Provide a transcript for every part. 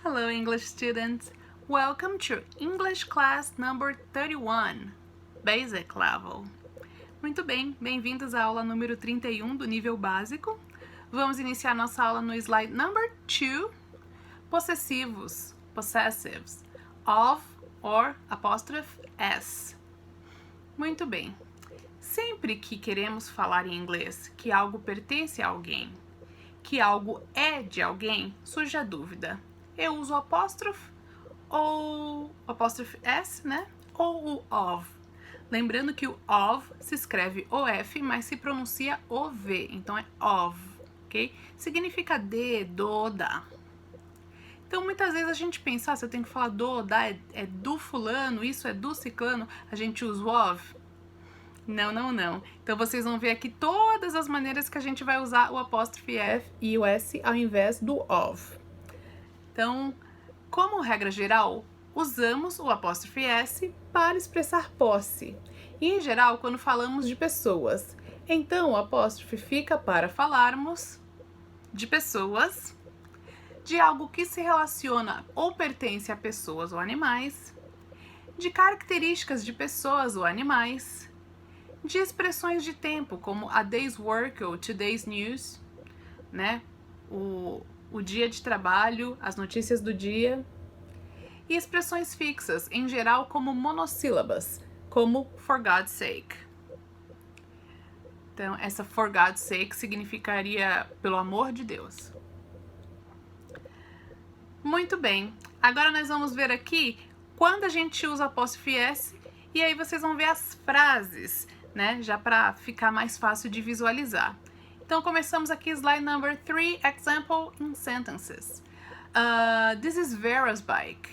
Hello English students! Welcome to English class number 31, Basic Level. Muito bem, bem-vindos à aula número 31 do nível básico. Vamos iniciar nossa aula no slide number 2, possessivos, possessives, of or apóstrofe s. Muito bem. Sempre que queremos falar em inglês que algo pertence a alguém, que algo é de alguém, surge a dúvida. Eu uso o apóstrofe ou apóstrofe s, né? Ou o of. Lembrando que o of se escreve OF, mas se pronuncia OV, então é of, ok? Significa de, do, da. Então, muitas vezes a gente pensa, se eu tenho que falar do, da, é do fulano, isso é do ciclano, a gente usa o of. Não, não, não. Então, vocês vão ver aqui todas as maneiras que a gente vai usar o apóstrofe F e o S ao invés do of. Então, como regra geral, usamos o apóstrofe S para expressar posse. E, em geral, quando falamos de pessoas. Então, o apóstrofe fica para falarmos de pessoas, de algo que se relaciona ou pertence a pessoas ou animais, de características de pessoas ou animais, de expressões de tempo, como a day's work ou today's news, né? O dia de trabalho, as notícias do dia, e expressões fixas, em geral como monossílabas, como for God's sake. Então, essa for God's sake significaria pelo amor de Deus. Muito bem, agora nós vamos ver aqui quando a gente usa o apóstrofe S, e aí vocês vão ver as frases, né? Já para ficar mais fácil de visualizar. Então, começamos aqui, slide number 3, example in sentences. This is Vera's bike.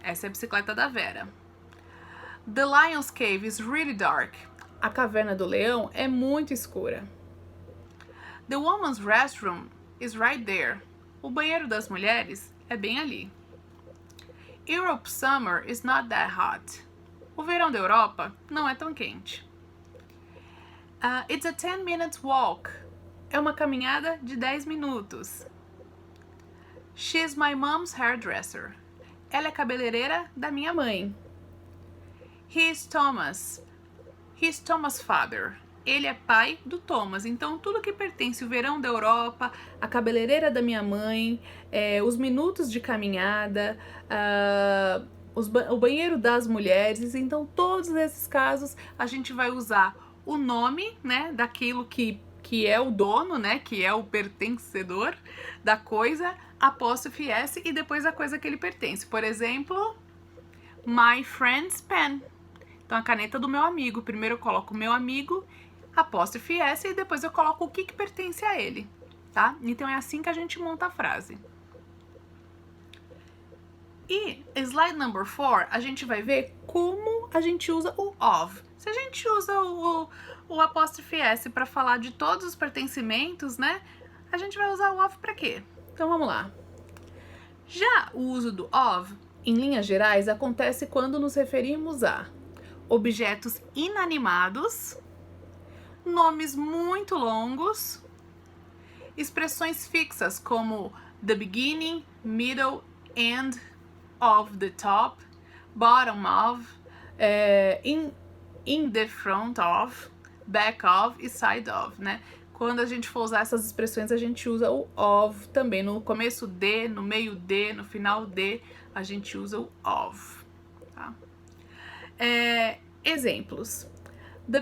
Essa é a bicicleta da Vera. The lion's cave is really dark. A caverna do leão é muito escura. The woman's restroom is right there. O banheiro das mulheres é bem ali. Europe's summer is not that hot. O verão da Europa não é tão quente. It's a 10 minutes walk. É uma caminhada de 10 minutos. She's my mom's hairdresser. Ela é cabeleireira da minha mãe. He's Thomas. He's Thomas' father. Ele é pai do Thomas. Então, tudo que pertence ao verão da Europa, a cabeleireira da minha mãe, os minutos de caminhada, o banheiro das mulheres. Então, todos esses casos, a gente vai usar o nome, né, daquilo que é o dono, né, que é o pertencedor da coisa, apóstrofe S, e depois a coisa que ele pertence. Por exemplo, my friend's pen. Então, a caneta do meu amigo. Primeiro eu coloco o meu amigo, apóstrofe S, e depois eu coloco o que pertence a ele, tá? Então, é assim que a gente monta a frase. E, slide number 4, a gente vai ver como a gente usa o of. Se a gente usa o apóstrofe S para falar de todos os pertencimentos, né? A gente vai usar o of para quê? Então, vamos lá. Já o uso do of, em linhas gerais, acontece quando nos referimos a objetos inanimados, nomes muito longos, expressões fixas como the beginning, middle, end, of the top, bottom of, in the front of, back of e side of, né? Quando a gente for usar essas expressões, a gente usa o of também. No começo de, no meio de, no final de, a gente usa o of. Tá? Exemplos. The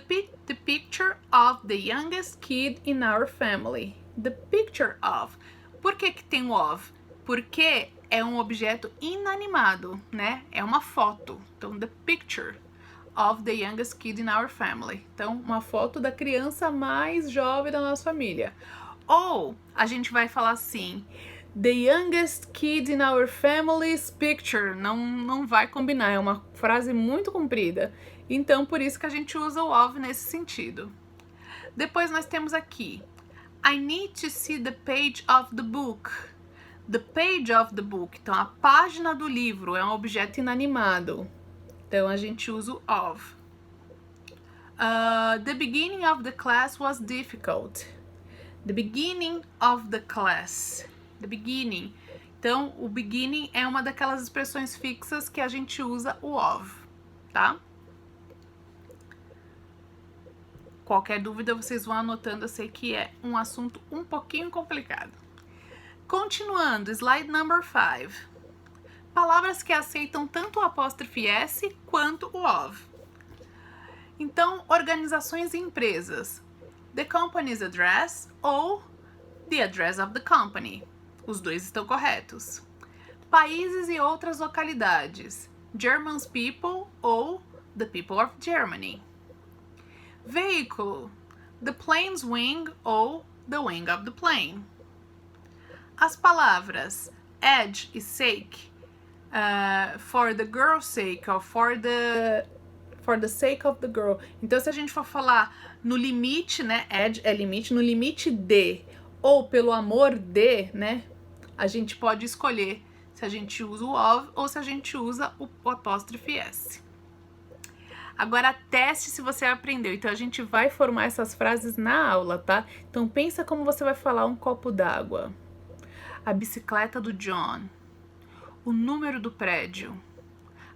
picture of the youngest kid in our family. The picture of. Por que tem o of? Porque é um objeto inanimado, né? É uma foto. Então, the picture of the youngest kid in our family. Então, uma foto da criança mais jovem da nossa família. Ou a gente vai falar assim, the youngest kid in our family's picture. Não vai combinar, é uma frase muito comprida. Então, por isso que a gente usa o of nesse sentido. Depois nós temos aqui, I need to see the page of the book. The page of the book. Então, a página do livro é um objeto inanimado. Então, a gente usa o of. The beginning of the class was difficult. The beginning of the class. The beginning. Então, o beginning é uma daquelas expressões fixas que a gente usa o of, tá? Qualquer dúvida, vocês vão anotando, eu sei que é um assunto um pouquinho complicado. Continuando, slide number 5. Palavras que aceitam tanto o apóstrofe S quanto o of. Então, organizações e empresas. The company's address ou the address of the company. Os dois estão corretos. Países e outras localidades. German's people ou the people of Germany. Veículo. The plane's wing ou the wing of the plane. As palavras edge e sake, for the girl's sake ou for the sake of the girl. Então, se a gente for falar no limite, né? Edge é limite, no limite de ou pelo amor de, né? A gente pode escolher se a gente usa o of ou se a gente usa o apóstrofe S. Agora, teste se você aprendeu. Então, a gente vai formar essas frases na aula, tá? Então, pensa como você vai falar um copo d'água. A bicicleta do John. O número do prédio.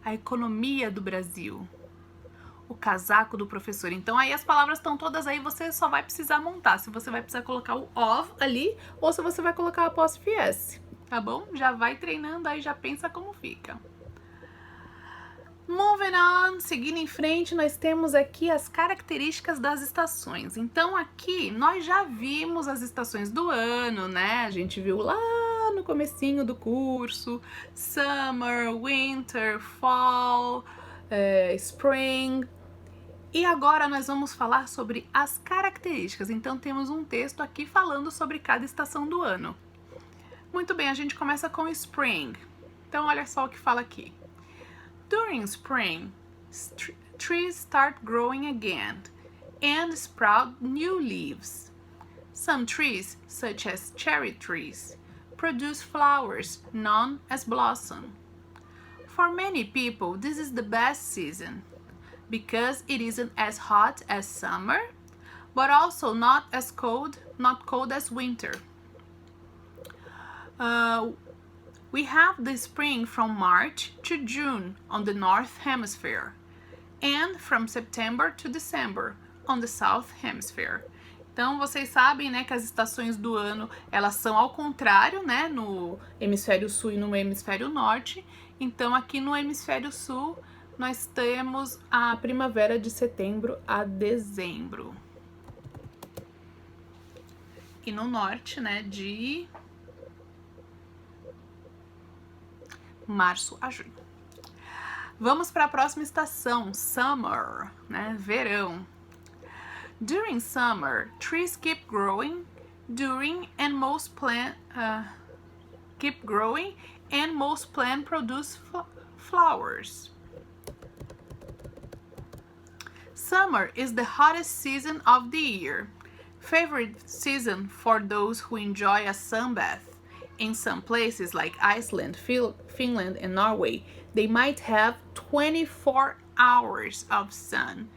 A economia do Brasil. O casaco do professor. Então, aí as palavras estão todas aí, você só vai precisar montar. Se você vai precisar colocar o of ali ou se você vai colocar o apóstrofe S, tá bom? Já vai treinando aí, já pensa como fica. Moving on, seguindo em frente, nós temos aqui as características das estações. Então, aqui nós já vimos as estações do ano, né? A gente viu lá no comecinho do curso, summer, winter, fall, spring. E agora nós vamos falar sobre as características. Então, temos um texto aqui falando sobre cada estação do ano. Muito bem, a gente começa com spring. Então, olha só o que fala aqui. During spring, trees start growing again and sprout new leaves. Some trees, such as cherry trees, produce flowers known as blossom. For many people, this is the best season because it isn't as hot as summer, but also not cold as winter. We have the spring from March to June on the North Hemisphere and from September to December on the South Hemisphere. Então, vocês sabem, né, que as estações do ano, elas são ao contrário, né, no hemisfério sul e no hemisfério norte. Então, aqui no hemisfério sul, nós temos a primavera de setembro a dezembro. E no norte, né, de março a junho. Vamos para a próxima estação, summer, né, verão. During summer, trees keep growing and most plants produce flowers. Summer is the hottest season of the year, favorite season for those who enjoy a sunbath. In some places like Iceland, Finland, and Norway, they might have 24 hours of sun.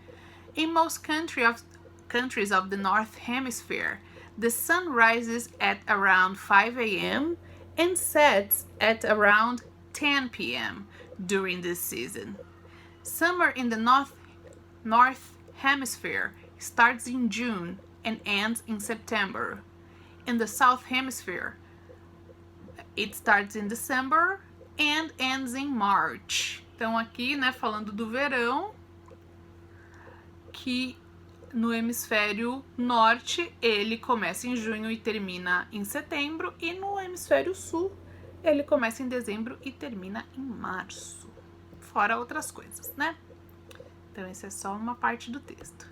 In most countries of the North Hemisphere, the sun rises at around 5 a.m. and sets at around 10 p.m. during this season. Summer in the North Hemisphere starts in June and ends in September. In the South Hemisphere, it starts in December and ends in March. Então aqui, né, falando do verão, que no hemisfério norte ele começa em junho e termina em setembro, e no hemisfério sul ele começa em dezembro e termina em março. Fora outras coisas, né? Então essa é só uma parte do texto.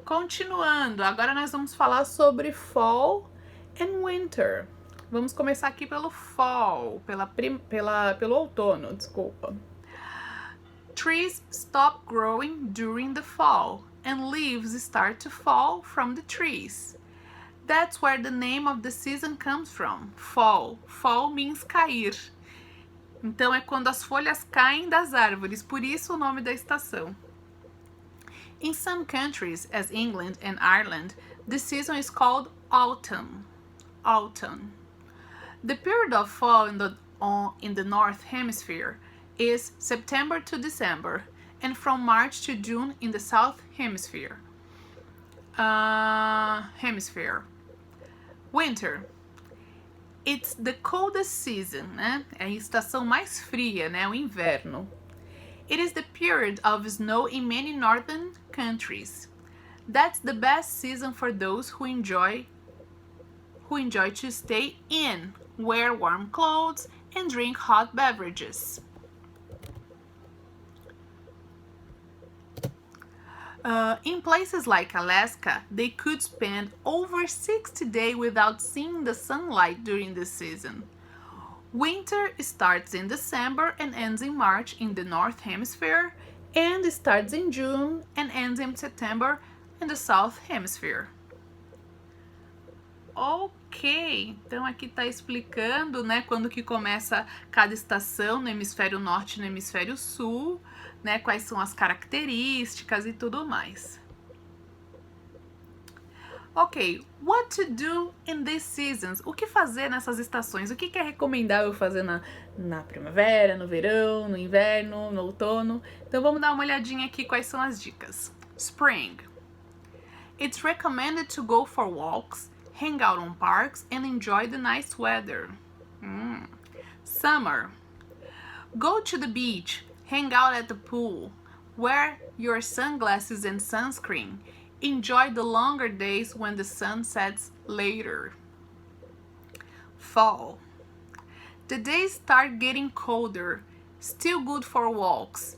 Continuando, agora nós vamos falar sobre fall and winter. Vamos começar aqui pelo fall, pelo outono, desculpa. Trees stop growing during the fall and leaves start to fall from the trees. That's where the name of the season comes from, fall. Fall means cair. Então é quando as folhas caem das árvores, por isso o nome da estação. In some countries, as England and Ireland, the season is called autumn. Autumn. The period of fall in the North Hemisphere is September to December, and from March to June in the South Hemisphere. Winter. It's the coldest season, né? É a estação mais fria, né? O inverno. It is the period of snow in many northern countries. That's the best season for those who enjoy to stay in, wear warm clothes, and drink hot beverages. In places like Alaska, they could spend over 60 days without seeing the sunlight during this season. Winter starts in December and ends in March in the North Hemisphere, and starts in June and ends in September in the South Hemisphere. Ok, então aqui está explicando, né, quando que começa cada estação no hemisfério norte e no hemisfério sul, né, quais são as características e tudo mais. Ok, what to do in these seasons? O que fazer nessas estações? O que é recomendável fazer na primavera, no verão, no inverno, no outono? Então vamos dar uma olhadinha aqui quais são as dicas. Spring. It's recommended to go for walks, hang out on parks, and enjoy the nice weather. Summer. Go to the beach, hang out at the pool, wear your sunglasses and sunscreen. Enjoy the longer days when the sun sets later. Fall. The days start getting colder, still good for walks.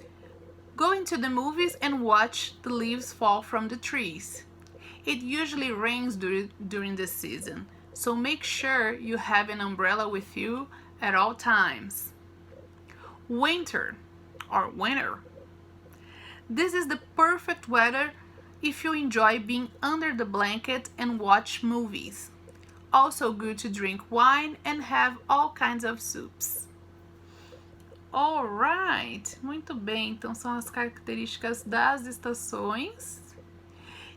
Go into the movies and watch the leaves fall from the trees. It usually rains during this season, so make sure you have an umbrella with you at all times. Winter. This is the perfect weather if you enjoy being under the blanket and watch movies. Also good to drink wine and have all kinds of soups. Alright, muito bem, então são as características das estações.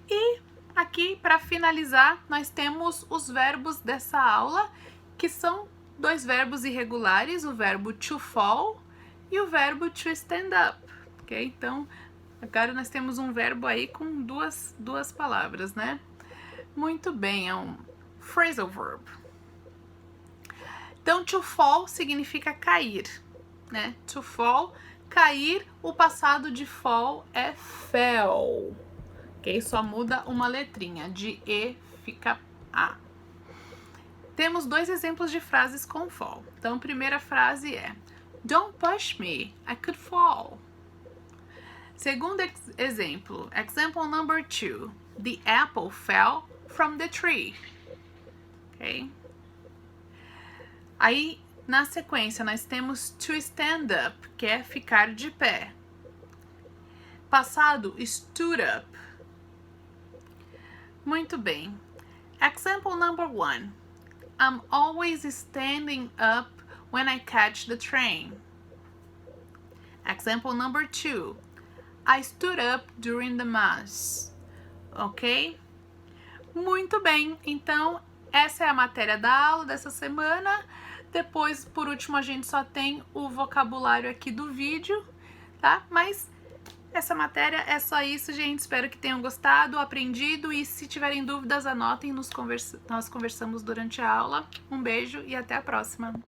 E aqui, para finalizar, nós temos os verbos dessa aula, que são dois verbos irregulares, o verbo to fall e o verbo to stand up, ok? Então, agora nós temos um verbo aí com duas palavras, né? Muito bem, é um phrasal verb. Então, to fall significa cair, né? To fall, cair, o passado de fall é fell. Ok? Só muda uma letrinha, de E fica A. Temos dois exemplos de frases com fall. Então, a primeira frase é: Don't push me, I could fall. Segundo exemplo, example number 2. The apple fell from the tree. Ok? Aí, na sequência, nós temos to stand up, que é ficar de pé. Passado, stood up. Muito bem. Example number 1. I'm always standing up when I catch the train. Example number 2. I stood up during the mass. Ok? Muito bem. Então, essa é a matéria da aula dessa semana. Depois, por último, a gente só tem o vocabulário aqui do vídeo, tá? Mas essa matéria é só isso, gente. Espero que tenham gostado, aprendido. E se tiverem dúvidas, anotem. Nós conversamos durante a aula. Um beijo e até a próxima.